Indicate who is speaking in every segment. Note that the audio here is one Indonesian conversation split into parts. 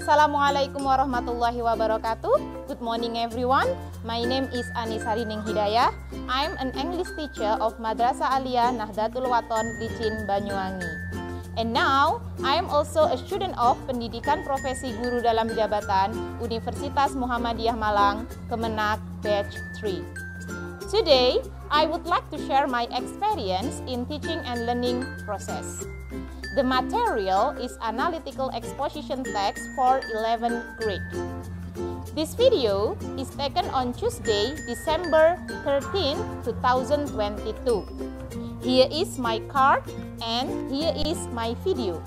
Speaker 1: Assalamualaikum warahmatullahi wabarakatuh. Good morning everyone. My name is Anissa Rining Hidayah. I'm an English teacher of Madrasah Aliyah Nahdlatul Wathon, Licin, Banyuwangi. And now, I am also a student of Pendidikan Profesi Guru dalam Jabatan Universitas Muhammadiyah Malang, Kemenak, Batch 3. Today, I would like to share my experience in teaching and learning process. The material is Analytical Exposition Text for 11th grade. This video is taken on Tuesday, December 13, 2022. Here is my card and here is my video.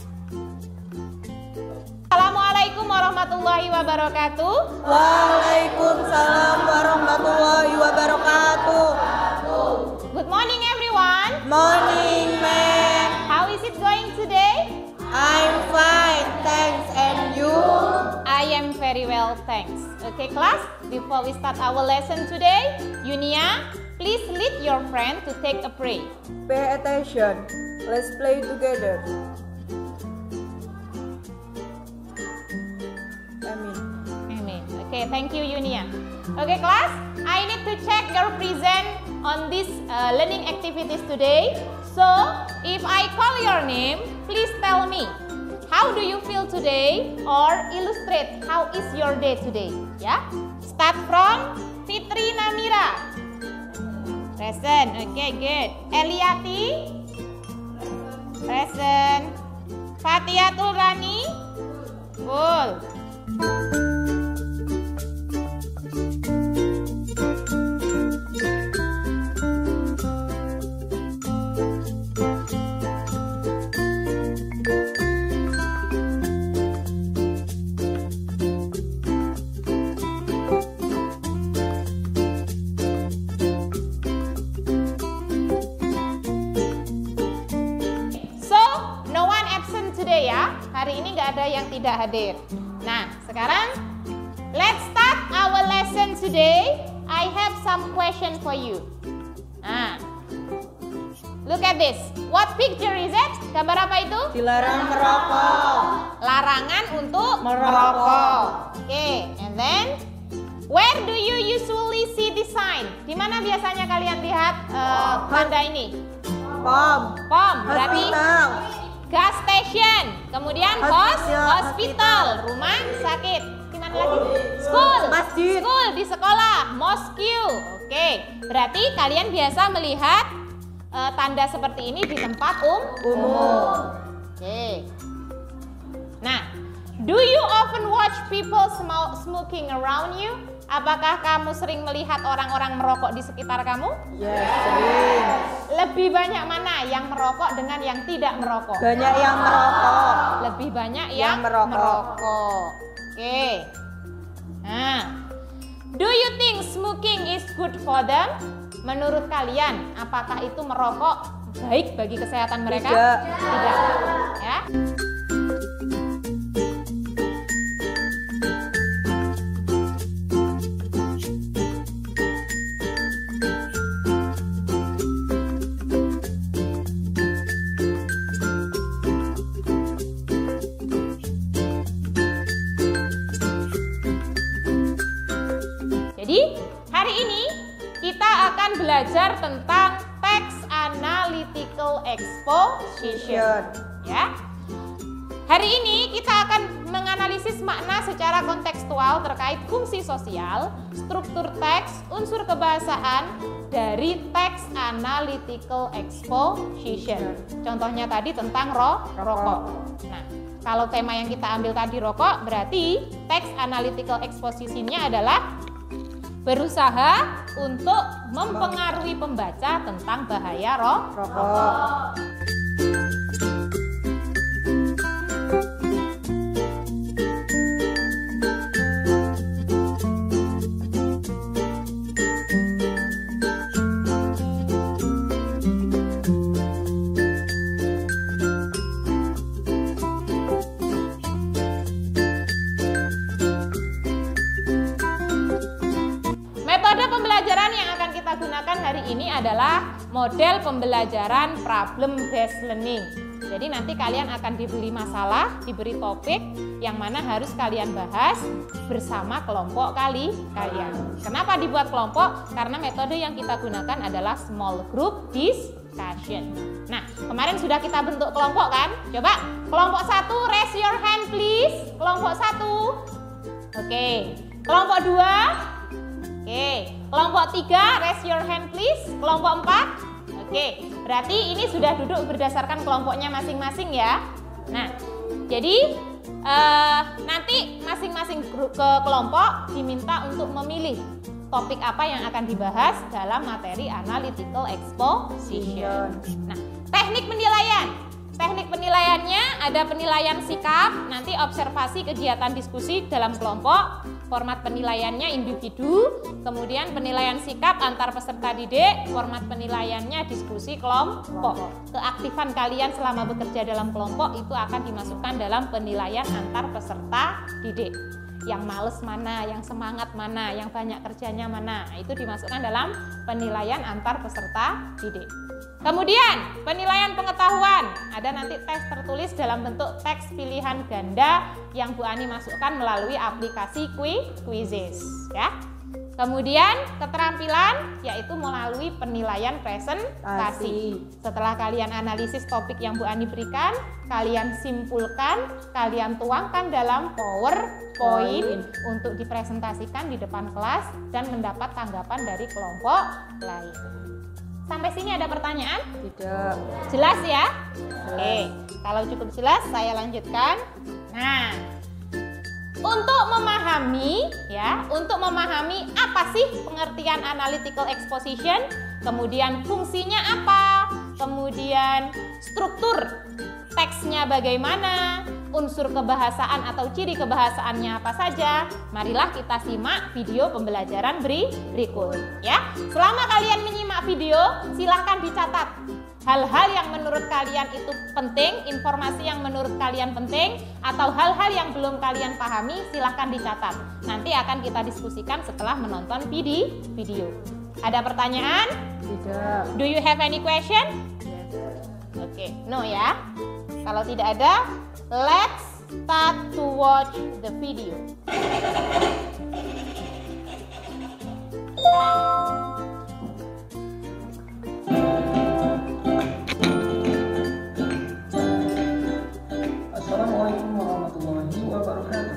Speaker 1: Assalamualaikum warahmatullahi wabarakatuh.
Speaker 2: Waalaikumsalam warahmatullahi wabarakatuh.
Speaker 1: Good morning everyone.
Speaker 2: Morning, ma'am.
Speaker 1: How is it going today?
Speaker 2: I'm fine, thanks. And you?
Speaker 1: I am very well, thanks. Okay, class, before we start our lesson today, Yunia, please lead your friend to take a pray.
Speaker 2: Pay attention. Let's play together.
Speaker 1: Amen. Okay, thank you, Yunia. Okay, class, I need to check your present on this learning activities today. So, if I call your name, please tell me, how do you feel today? Or illustrate, how is your day today? Yeah? Start from Fitri Namira. Present. Okay, good. Eliati? Present. Fatiatul Rani? Full. Today ya, hari ini nggak ada yang tidak hadir. Nah, sekarang let's start our lesson today. I have some question for you. Nah, look at this. What picture is it? Gambar apa itu?
Speaker 2: Dilarang merokok.
Speaker 1: Larangan untuk merokok. Okay, and then where do you usually see this sign? Di mana biasanya kalian lihat tanda ini?
Speaker 2: Pom.
Speaker 1: Berarti gas station, kemudian hospital, rumah sakit, di mana lagi? School,
Speaker 2: masjid,
Speaker 1: school di sekolah, mosque. Oke, berarti kalian biasa melihat tanda seperti ini di tempat umum. Oke. Nah, do you often watch people smoking around you? Apakah kamu sering melihat orang-orang merokok di sekitar kamu?
Speaker 2: Yes, sering.
Speaker 1: Lebih banyak mana yang merokok dengan yang tidak merokok?
Speaker 2: Banyak yang merokok.
Speaker 1: Lebih banyak yang merokok. Oke. Nah, do you think smoking is good for them? Menurut kalian, apakah itu merokok baik bagi kesehatan mereka? Tidak. Ya. Jadi, hari ini kita akan belajar tentang Text Analytical Exposition. Ya. Hari ini kita akan menganalisis makna secara kontekstual terkait fungsi sosial, struktur teks, unsur kebahasaan dari Text Analytical Exposition. Contohnya tadi tentang rokok. Nah, kalau tema yang kita ambil tadi rokok, berarti Text Analytical Exposition-nya adalah berusaha untuk mempengaruhi pembaca tentang bahaya rokok. Metode pembelajaran yang akan kita gunakan hari ini adalah model pembelajaran problem based learning. Jadi nanti kalian akan diberi masalah, diberi topik yang mana harus kalian bahas bersama kelompok kalian. Kenapa dibuat kelompok? Karena metode yang kita gunakan adalah small group discussion. Nah, kemarin sudah kita bentuk kelompok kan? Coba kelompok 1 raise your hand please. Kelompok 1. Oke. Kelompok 2. Oke. Kelompok 3 raise your hand please. Kelompok 4. Oke, berarti ini sudah duduk berdasarkan kelompoknya masing-masing ya. Nah, jadi nanti masing-masing kelompok diminta untuk memilih topik apa yang akan dibahas dalam materi analytical exposition. Nah, teknik penilaian. Teknik penilaiannya ada penilaian sikap, nanti observasi kegiatan diskusi dalam kelompok, format penilaiannya individu, kemudian penilaian sikap antar peserta didik, format penilaiannya diskusi kelompok. Keaktifan kalian selama bekerja dalam kelompok itu akan dimasukkan dalam penilaian antar peserta didik. Yang males mana, yang semangat mana, yang banyak kerjanya mana, itu dimasukkan dalam penilaian antar peserta didik. Kemudian penilaian pengetahuan, ada nanti tes tertulis dalam bentuk teks pilihan ganda yang Bu Ani masukkan melalui aplikasi Quizzes ya. Kemudian keterampilan yaitu melalui penilaian presentasi. Setelah kalian analisis topik yang Bu Ani berikan, kalian simpulkan, kalian tuangkan dalam PowerPoint untuk dipresentasikan di depan kelas dan mendapat tanggapan dari kelompok lain. Sampai sini ada pertanyaan?
Speaker 2: Tidak.
Speaker 1: Jelas ya? Oke, kalau cukup jelas saya lanjutkan. Nah, untuk memahami apa sih pengertian analytical exposition, kemudian fungsinya apa, kemudian struktur teksnya bagaimana, unsur kebahasaan atau ciri kebahasaannya apa saja, marilah kita simak video pembelajaran berikut ya. Selama kalian menyimak video, silahkan dicatat hal-hal yang menurut kalian itu penting, informasi yang menurut kalian penting, atau hal-hal yang belum kalian pahami, silahkan dicatat. Nanti akan kita diskusikan setelah menonton video. Ada pertanyaan?
Speaker 2: Tidak.
Speaker 1: Do you have any question? Oke, no ya. Kalau tidak ada, let's start to watch the video.
Speaker 3: Assalamualaikum warahmatullahi wabarakatuh.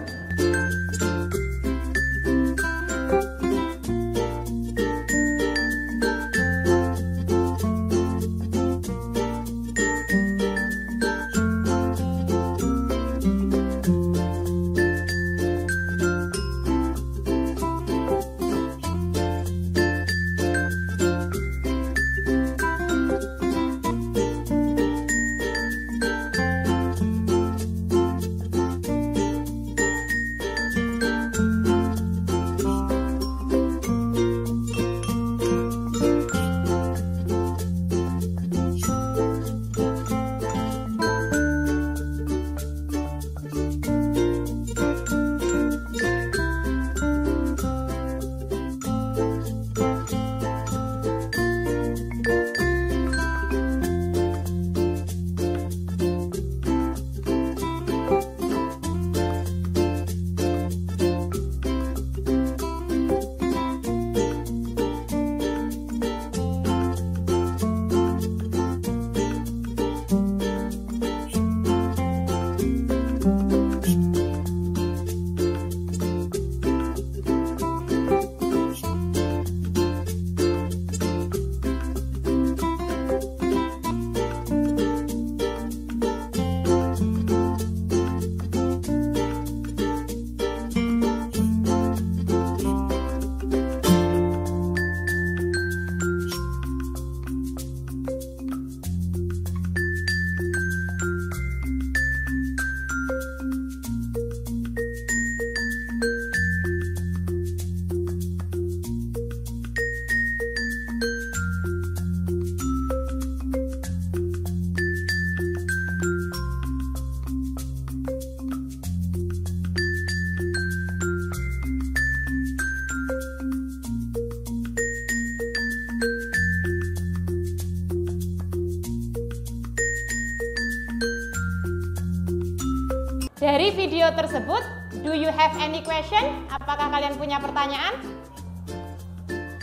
Speaker 1: Dari video tersebut, do you have any question? Apakah kalian punya pertanyaan?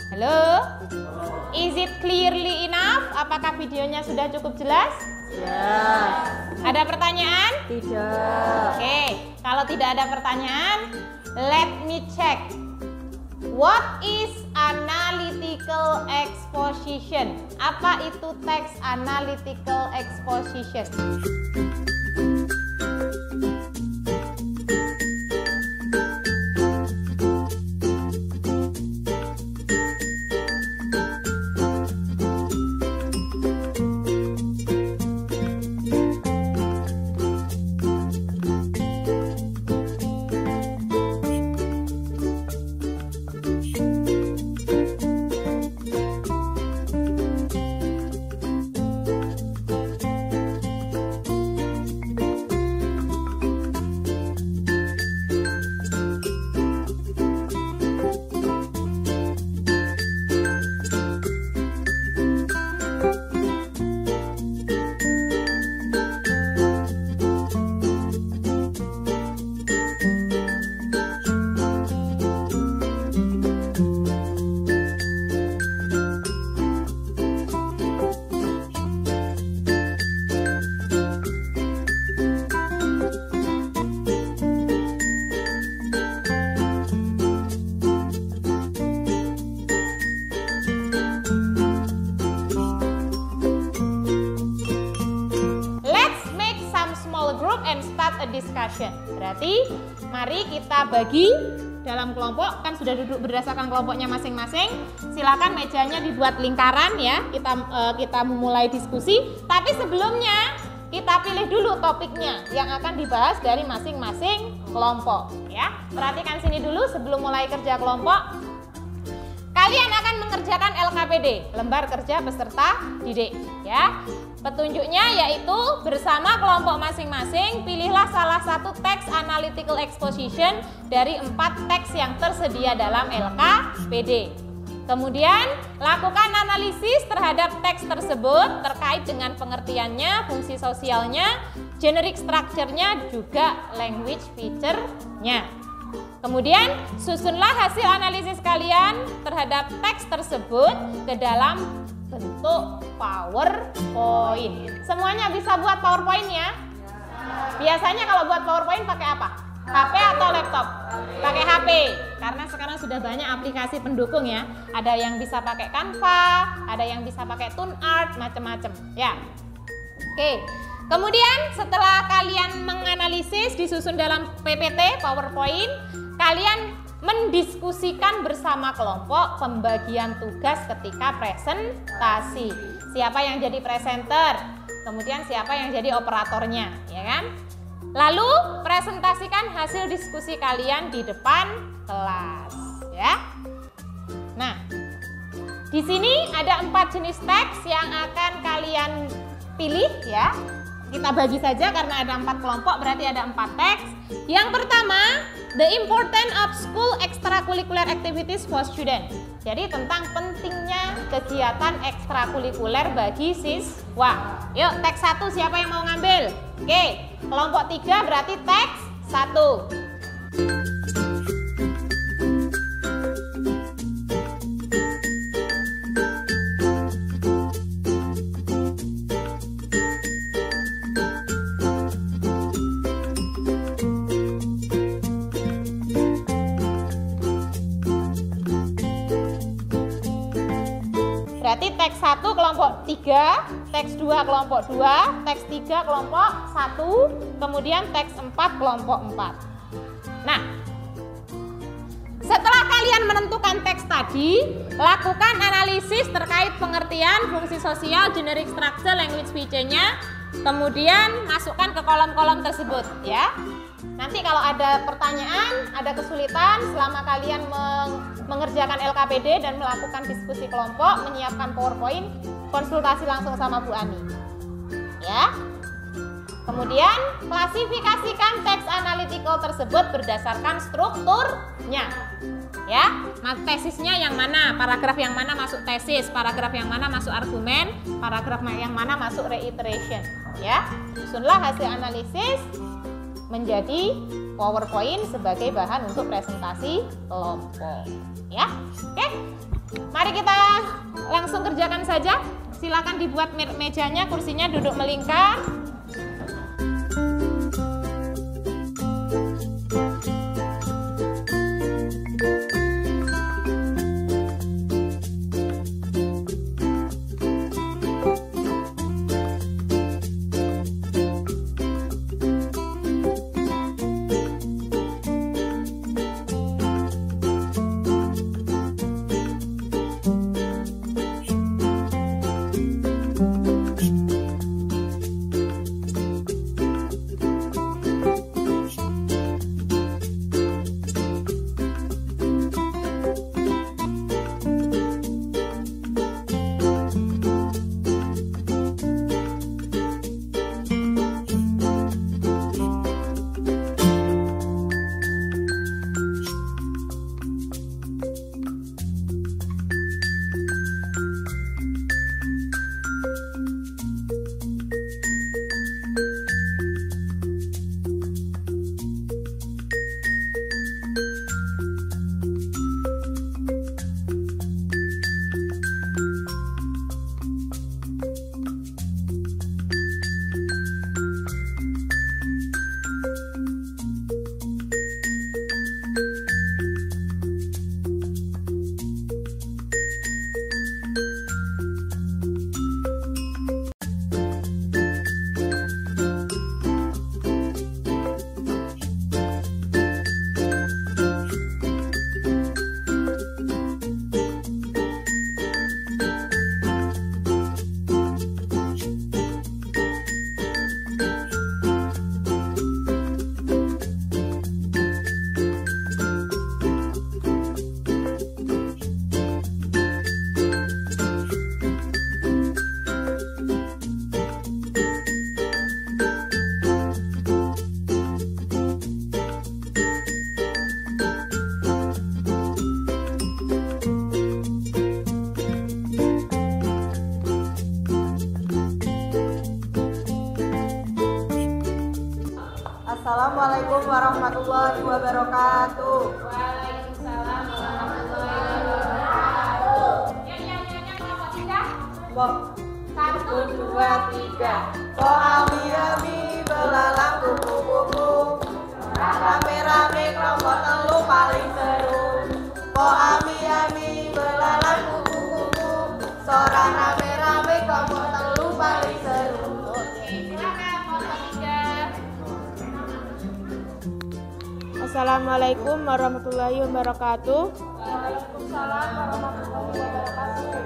Speaker 1: Halo? Is it clearly enough? Apakah videonya sudah cukup jelas?
Speaker 2: Yes.
Speaker 1: Ada pertanyaan?
Speaker 2: Tidak.
Speaker 1: Oke, kalau tidak ada pertanyaan, let me check. What is analytical exposition? Apa itu text analytical exposition? And start a discussion. Berarti mari kita bagi dalam kelompok, kan sudah duduk berdasarkan kelompoknya masing-masing. Silakan mejanya dibuat lingkaran ya. Kita memulai diskusi. Tapi sebelumnya kita pilih dulu topiknya yang akan dibahas dari masing-masing kelompok ya. Perhatikan sini dulu sebelum mulai kerja kelompok. Kalian akan mengerjakan LKPD, lembar kerja peserta didik ya. Petunjuknya yaitu bersama kelompok masing-masing pilihlah salah satu teks analytical exposition dari 4 teks yang tersedia dalam LKPD. Kemudian lakukan analisis terhadap teks tersebut terkait dengan pengertiannya, fungsi sosialnya, generic structure-nya, juga language feature-nya. Kemudian susunlah hasil analisis kalian terhadap teks tersebut ke dalam bentuk PowerPoint. Semuanya bisa buat PowerPoint ya? Biasanya kalau buat PowerPoint pakai apa? HP atau laptop? Pakai HP. Karena sekarang sudah banyak aplikasi pendukung ya. Ada yang bisa pakai Canva, ada yang bisa pakai TuneArt, macam-macam ya. Oke. Kemudian setelah kalian menganalisis disusun dalam PPT PowerPoint, kalian mendiskusikan bersama kelompok pembagian tugas ketika presentasi. Siapa yang jadi presenter, kemudian siapa yang jadi operatornya, ya kan? Lalu presentasikan hasil diskusi kalian di depan kelas, ya. Nah, di sini ada 4 jenis teks yang akan kalian pilih, ya. Kita bagi saja karena ada 4 kelompok, berarti ada 4 teks. Yang pertama, the importance of school extracurricular activities for student. Jadi tentang pentingnya kegiatan ekstrakurikuler bagi siswa. Yuk, teks 1 siapa yang mau ngambil? Oke, kelompok 3 berarti teks 1. Berarti teks 1 kelompok 3, teks 2 kelompok 2, teks 3 kelompok 1, kemudian teks 4 kelompok 4. Nah, setelah kalian menentukan teks tadi, lakukan analisis terkait pengertian, fungsi sosial, generic structure, language feature-nya, kemudian masukkan ke kolom-kolom tersebut ya. Nanti kalau ada pertanyaan, ada kesulitan selama kalian mengerjakan LKPD dan melakukan diskusi kelompok, menyiapkan PowerPoint, konsultasi langsung sama Bu Ani. Ya. Kemudian klasifikasikan teks analytical tersebut berdasarkan strukturnya. Ya, tesisnya yang mana, paragraf yang mana masuk tesis, paragraf yang mana masuk argumen, paragraf yang mana masuk reiteration. Ya, susunlah hasil analisis. menjadi PowerPoint sebagai bahan untuk presentasi kelompok. Ya, oke. Mari kita langsung kerjakan saja. Silakan dibuat mejanya, kursinya duduk melingkar.
Speaker 2: Assalamualaikum warahmatullahi wabarakatuh.
Speaker 1: Waalaikumsalam warahmatullahi wabarakatuh. Nyanyi-nyanyi kelompok 3.
Speaker 2: Po,
Speaker 1: 1, 2, 3.
Speaker 2: po ami-ami belalang kupu-kupu. Rame-rame kelompok telu paling seru. Po ami-ami belalang kupu-kupu. Seorang rame-rame kelompok telu paling seru.
Speaker 1: Silakan kelompok 3.
Speaker 4: Assalamualaikum warahmatullahi wabarakatuh.
Speaker 2: Waalaikumsalam warahmatullahi wabarakatuh.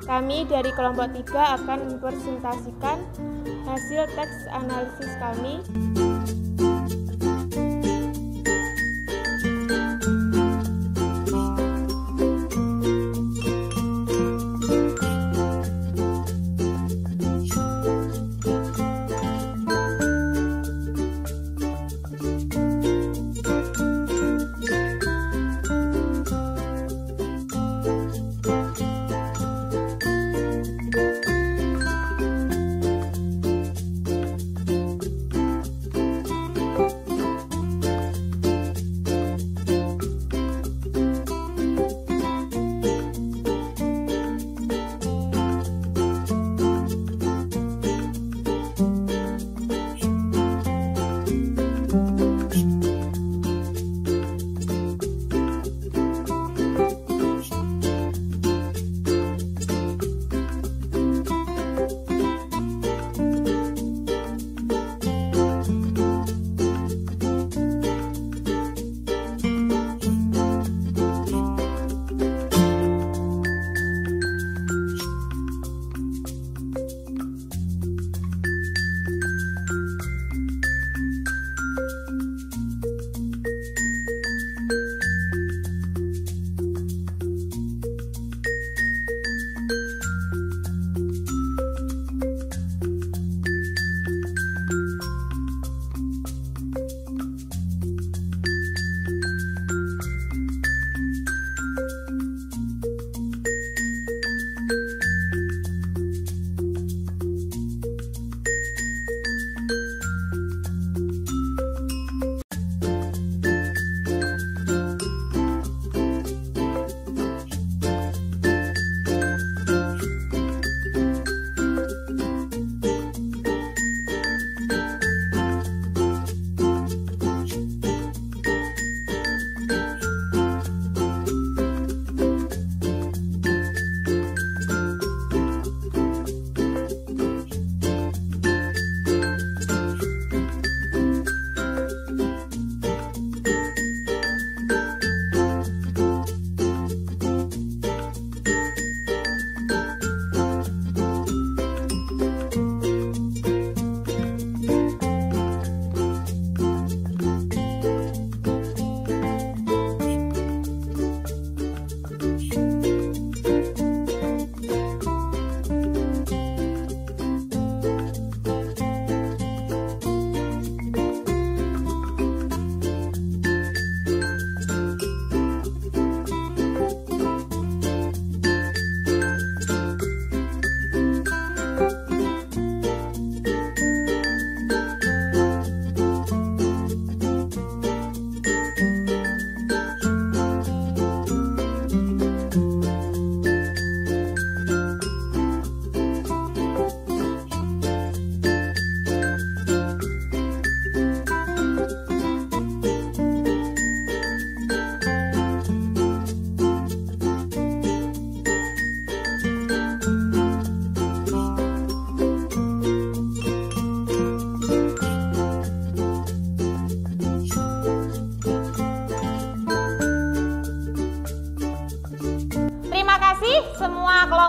Speaker 4: Kami dari kelompok 3 akan mempresentasikan hasil teks analisis kami.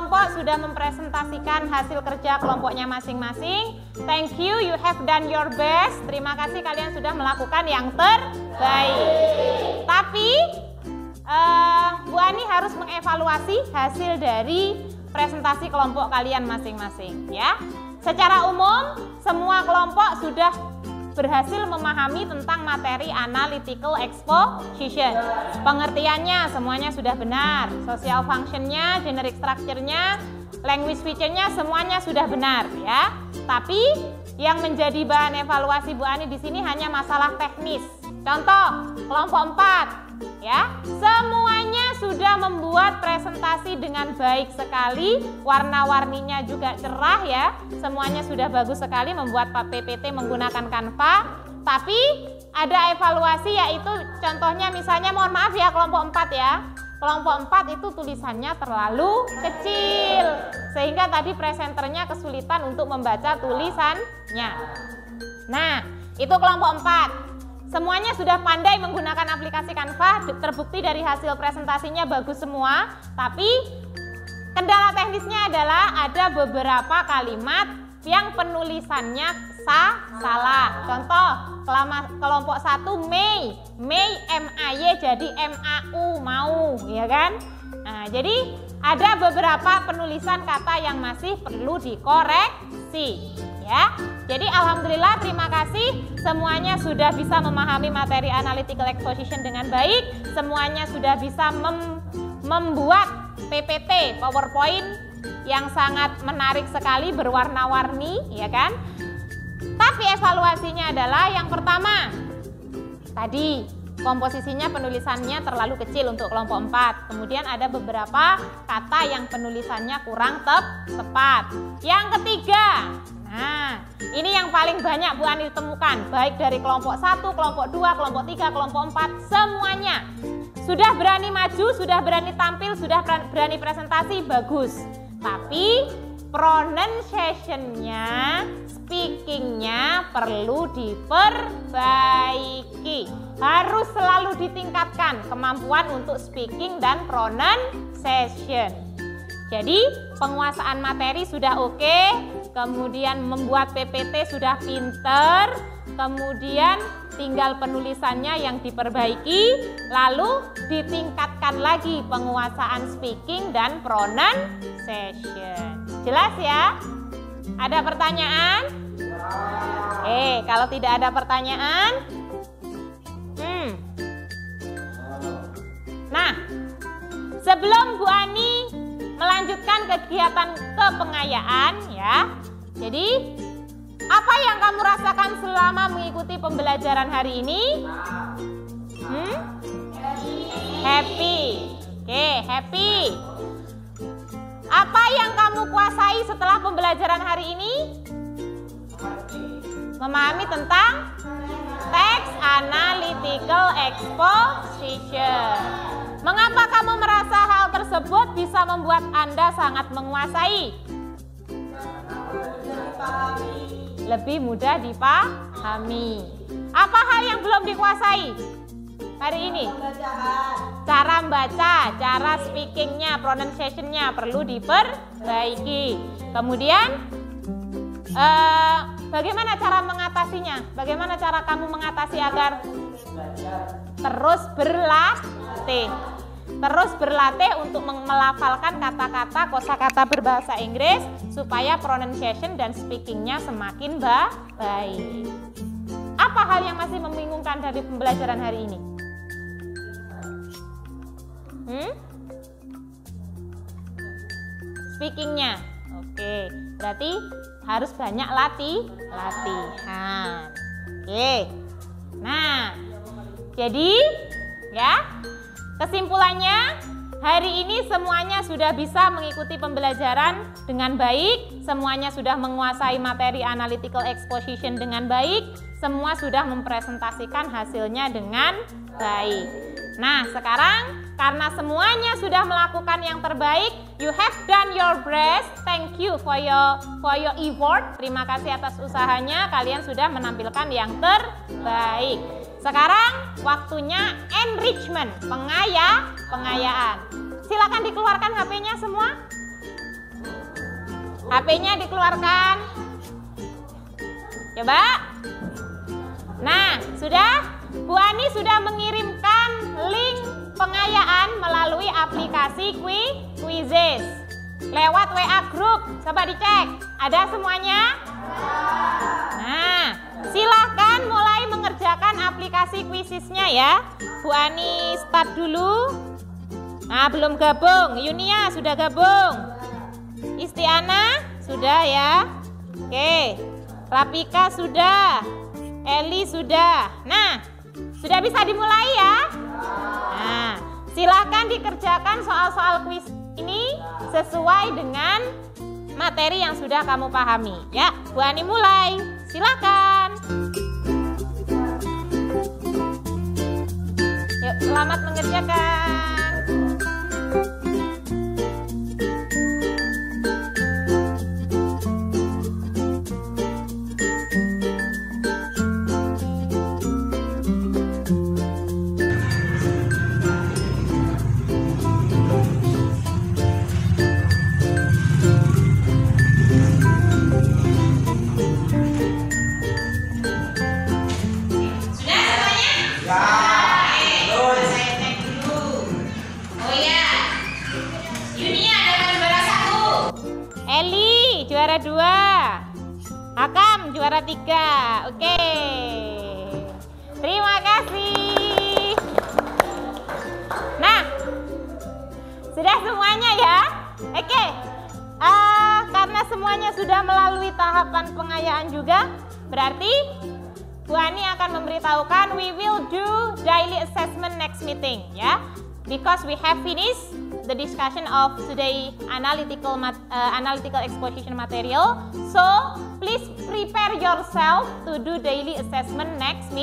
Speaker 1: kelompok sudah mempresentasikan hasil kerja kelompoknya masing-masing. Thank you, you have done your best. Terima kasih kalian sudah melakukan yang terbaik. Tapi Bu Ani harus mengevaluasi hasil dari presentasi kelompok kalian masing-masing ya. Secara umum semua kelompok sudah berhasil memahami tentang materi analytical exposition. Pengertiannya semuanya sudah benar. Social functionnya, generic structure-nya, language feature-nya semuanya sudah benar ya. Tapi yang menjadi bahan evaluasi Bu Ani di sini hanya masalah teknis. Contoh kelompok 4 ya. Semuanya sudah membuat presentasi dengan baik sekali. Warna-warninya juga cerah ya. Semuanya sudah bagus sekali membuat PPT menggunakan Canva. Tapi ada evaluasi yaitu contohnya misalnya mohon maaf ya kelompok 4 ya. Kelompok 4 itu tulisannya terlalu kecil sehingga tadi presenternya kesulitan untuk membaca tulisannya. Nah, itu kelompok 4. Semuanya sudah pandai menggunakan aplikasi Canva, terbukti dari hasil presentasinya bagus semua. Tapi kendala teknisnya adalah ada beberapa kalimat yang penulisannya salah. Contoh, kelompok 1 May M-A-Y jadi M-A-U, mau, ya kan? Nah, jadi ada beberapa penulisan kata yang masih perlu dikoreksi, ya. Jadi alhamdulillah terima kasih semuanya sudah bisa memahami materi analytical exposition dengan baik, semuanya sudah bisa membuat PPT, PowerPoint yang sangat menarik sekali berwarna-warni, ya kan? Tapi evaluasinya adalah yang pertama, tadi komposisinya penulisannya terlalu kecil untuk kelompok 4. Kemudian ada beberapa kata yang penulisannya kurang tepat. Yang ketiga, nah ini yang paling banyak Bu Ani temukan, baik dari kelompok 1, kelompok 2, kelompok 3, kelompok 4, semuanya sudah berani maju, sudah berani tampil, sudah berani presentasi, bagus. Tapi pronunciation-nya, speaking-nya perlu diperbaiki. Harus selalu ditingkatkan kemampuan untuk speaking dan pronunciation. Jadi penguasaan materi sudah oke, kemudian membuat PPT sudah pinter, kemudian tinggal penulisannya yang diperbaiki, lalu ditingkatkan lagi penguasaan speaking dan pronunciation. Jelas ya? Ada pertanyaan? Kalau tidak ada pertanyaan, nah, sebelum Bu Ani melanjutkan kegiatan kepengayaan ya. Jadi, apa yang kamu rasakan selama mengikuti pembelajaran hari ini? Happy. Oke, happy. Apa yang kamu kuasai setelah pembelajaran hari ini? Memahami tentang text analytical exposition. Mengapa kamu merasa hal tersebut bisa membuat Anda sangat menguasai? Lebih mudah dipahami. Apa hal yang belum dikuasai hari ini? Cara membaca, cara speakingnya, pronunciation-nya perlu diperbaiki. Kemudian bagaimana cara mengatasinya? Bagaimana cara kamu mengatasi agar terus berlatih? Terus berlatih untuk melafalkan kata-kata, kosakata berbahasa Inggris supaya pronunciation dan speakingnya semakin baik. Apa hal yang masih membingungkan dari pembelajaran hari ini? Speakingnya, oke. Berarti harus banyak latihan. Oke. Nah, jadi ya. Kesimpulannya, hari ini semuanya sudah bisa mengikuti pembelajaran dengan baik, semuanya sudah menguasai materi analytical exposition dengan baik, semua sudah mempresentasikan hasilnya dengan baik. Nah, sekarang karena semuanya sudah melakukan yang terbaik, you have done your best. Thank you for your effort. Terima kasih atas usahanya, kalian sudah menampilkan yang terbaik. Sekarang waktunya enrichment, pengayaan. Silakan dikeluarkan HP-nya semua. HP-nya dikeluarkan. Coba. Nah, sudah? Bu Ani sudah mengirimkan link pengayaan melalui aplikasi Quizizz lewat WA Group. Coba dicek, ada semuanya? Nah, silahkan mulai mengerjakan aplikasi Quizizz-nya ya. Bu Ani start dulu. Nah, belum gabung. Yunia sudah gabung. Istiana sudah ya. Oke, Rapika sudah. Eli sudah. Nah, sudah bisa dimulai ya. Nah, silakan dikerjakan soal-soal kuis ini sesuai dengan materi yang sudah kamu pahami. Ya, Bu Ani mulai. Silakan. Yuk, selamat mengerjakan. Juara 2, Hakam juara 3. Oke, terima kasih. Nah, sudah semuanya ya. Oke, karena semuanya sudah melalui tahapan pengayaan juga, berarti Bu Ani akan memberitahukan we will do daily assessment next meeting ya. Because we have finished the discussion of today analytical exposition material, so please prepare yourself to do daily assessment next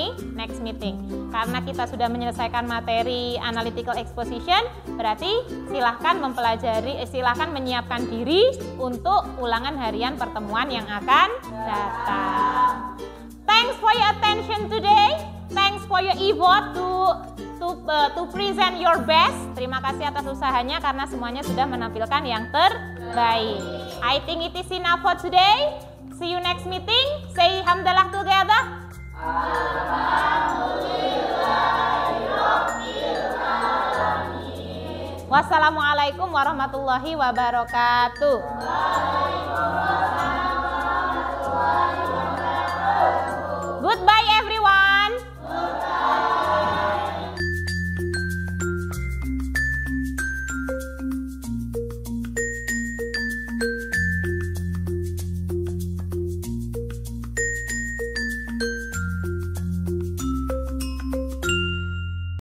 Speaker 1: meeting. Karena kita sudah menyelesaikan materi analytical exposition, berarti silahkan silahkan menyiapkan diri untuk ulangan harian pertemuan yang akan datang. Thanks for your attention today. Thanks for your effort to present your best. Terima kasih atas usahanya karena semuanya sudah menampilkan yang terbaik. I think it is enough for today. See you next meeting. Say hamdalah together. Wassalamualaikum warahmatullahi wabarakatuh.